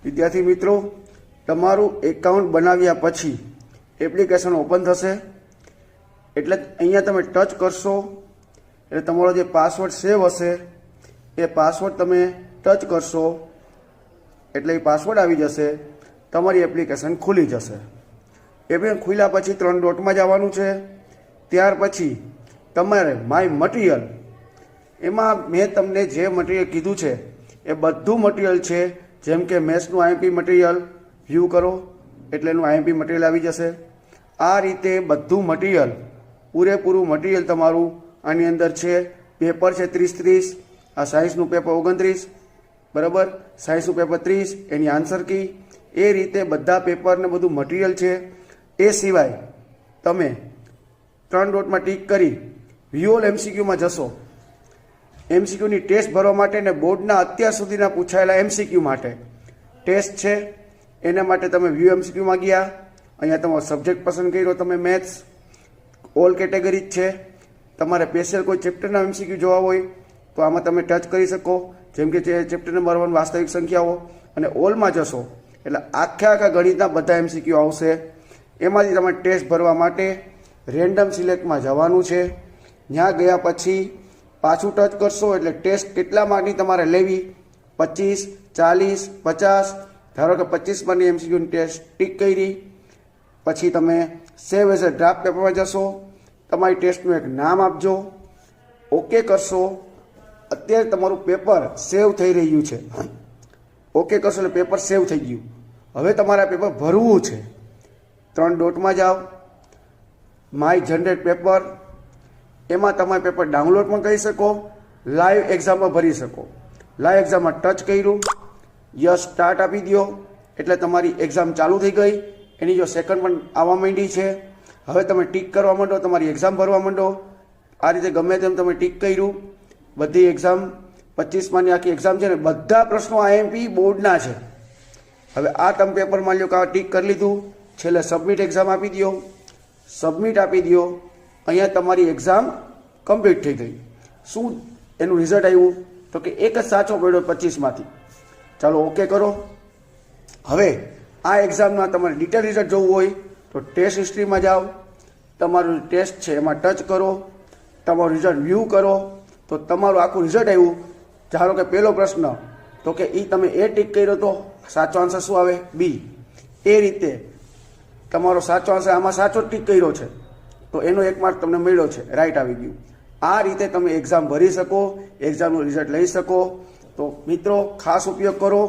વિદ્યાર્થી મિત્રો, તમારું એકાઉન્ટ બનાવ્યા પછી એપ્લિકેશન ઓપન થશે એટલે અહીંયા તમે ટચ કરશો એટલે તમારો જે પાસવર્ડ સેવ હશે એ પાસવર્ડ તમે ટચ કરશો એટલે એ પાસવર્ડ આવી જશે, તમારી એપ્લિકેશન ખુલી જશે। એપ્લિકેશન ખુલ્યા પછી 3 ડોટમાં જવાનું છે। ત્યાર પછી તમારે માય મટીરિયલ, એમાં મેં તમને જે મટીરિયલ કીધું છે એ બધું મટીરિયલ છે, જેમ કે મેથ્સનું આઈએમપી મટીરિયલ વ્યૂ કરો એટલે એનું આઈએમપી મટીરિયલ આવી જશે। આ રીતે બધું મટીરિયલ, પૂરેપૂરું મટીરિયલ તમારું આની અંદર છે। પેપર છે 30-30, આ સાયન્સનું પેપર 29, બરાબર, સાયન્સનું પેપર 30, એની આન્સર કી, એ રીતે બધા પેપરને બધું મટીરિયલ છે। એ સિવાય તમે 3 ડોટમાં ટીક કરી વ્યૂ ઓલ એમસીક્યુમાં જશો। એમસીક્યુની ટેસ્ટ ભરવા માટે ને બોર્ડના અત્યાર સુધીના પૂછાયેલા એમસીક્યુ માટે ટેસ્ટ છે, એના માટે તમે વ્યૂ એમસીક્યુમાં ગયા। અહીંયા તમારો સબ્જેક્ટ પસંદ કર્યો તમે મેથ્સ, ઓલ કેટેગરી જ છે। તમારે સ્પેશિયલ કોઈ ચેપ્ટરના એમસીક્યુ જોવા હોય તો આમાં તમે ટચ કરી શકો, જેમ કે ચેપ્ટર નંબર 1 વાસ્તવિક સંખ્યાઓ, અને ઓલમાં જશો એટલે આખા ગણિતના બધા એમસીક્યુ આવશે। એમાંથી તમારે ટેસ્ટ ભરવા માટે રેન્ડમ સિલેક્ટમાં જવાનું છે। ત્યાં ગયા પછી પાછું ટચ કરશો એટલે ટેસ્ટ કેટલા માર્કની તમારે લેવી, 25, 40, 50, ધારો કે 25 માર્કની એમસીક્યુની ટેસ્ટ ટીક કરી પછી તમે સેવ એઝ અ ડ્રાફ્ટ પેપરમાં જશો, તમારી ટેસ્ટનું એક નામ આપજો, ઓકે કરશો। અત્યારે તમારું પેપર સેવ થઈ રહ્યું છે, ઓકે કરશો એટલે પેપર સેવ થઈ ગયું। હવે તમારે આ પેપર ભરવું છે। 3 ડોટમાં જાઓ, માય જનરેટ પેપર, એમાં તમારે પેપર ડાઉનલોડ પણ કરી શકો, લાઈવ એક્ઝામમાં ભરી શકો। લાઈવ એક્ઝામમાં ટચ કર્યું, યસ સ્ટાર્ટ આપી દો એટલે તમારી એક્ઝામ ચાલુ થઈ ગઈ। એની જો સેકન્ડ પણ આવવા માંડી છે। હવે તમે ટીક કરવા માંડો, તમારી એક્ઝામ ભરવા માંડો। આ રીતે ગમે તેમ તમે ટીક કર્યું, બધી એક્ઝામ 25 માની આખી એક્ઝામ છે ને બધા પ્રશ્નો આઈએમપી બોર્ડના છે। હવે આ તમે પેપરમાં લ્યો કે આ ટીક કરી લીધું, છેલ્લે સબમિટ એક્ઝામ આપી દો, સબમિટ આપી દો, અહીંયા તમારી એક્ઝામ કમ્પ્લીટ થઈ ગઈ। શું એનું રિઝલ્ટ આવ્યું તો કે એક જ સાચો પડ્યો 25માંથી। ચાલો ઓકે કરો। હવે આ એક્ઝામના તમારે ડિટેલ રિઝલ્ટ જોવું હોય તો ટેસ્ટ હિસ્ટ્રીમાં જાઓ, તમારું ટેસ્ટ છે એમાં ટચ કરો, તમારું રિઝલ્ટ વ્યૂ કરો તો તમારું આખું રિઝલ્ટ આવ્યું। ધારો કે પહેલો પ્રશ્ન તો કે એ તમે એ ટીક કર્યો તો સાચો આન્સર શું આવે, બી। એ રીતે તમારો સાચો આન્સર આમાં સાચો ટીક કર્યો છે તો એનો 1 માર્ક તમને મળ્યો છે, રાઈટ આવી ગયું। આ રીતે તમે એક્ઝામ ભરી શકો, એક્ઝામનું રિઝલ્ટ લઈ શકો। તો મિત્રો ખાસ ઉપયોગ કરો।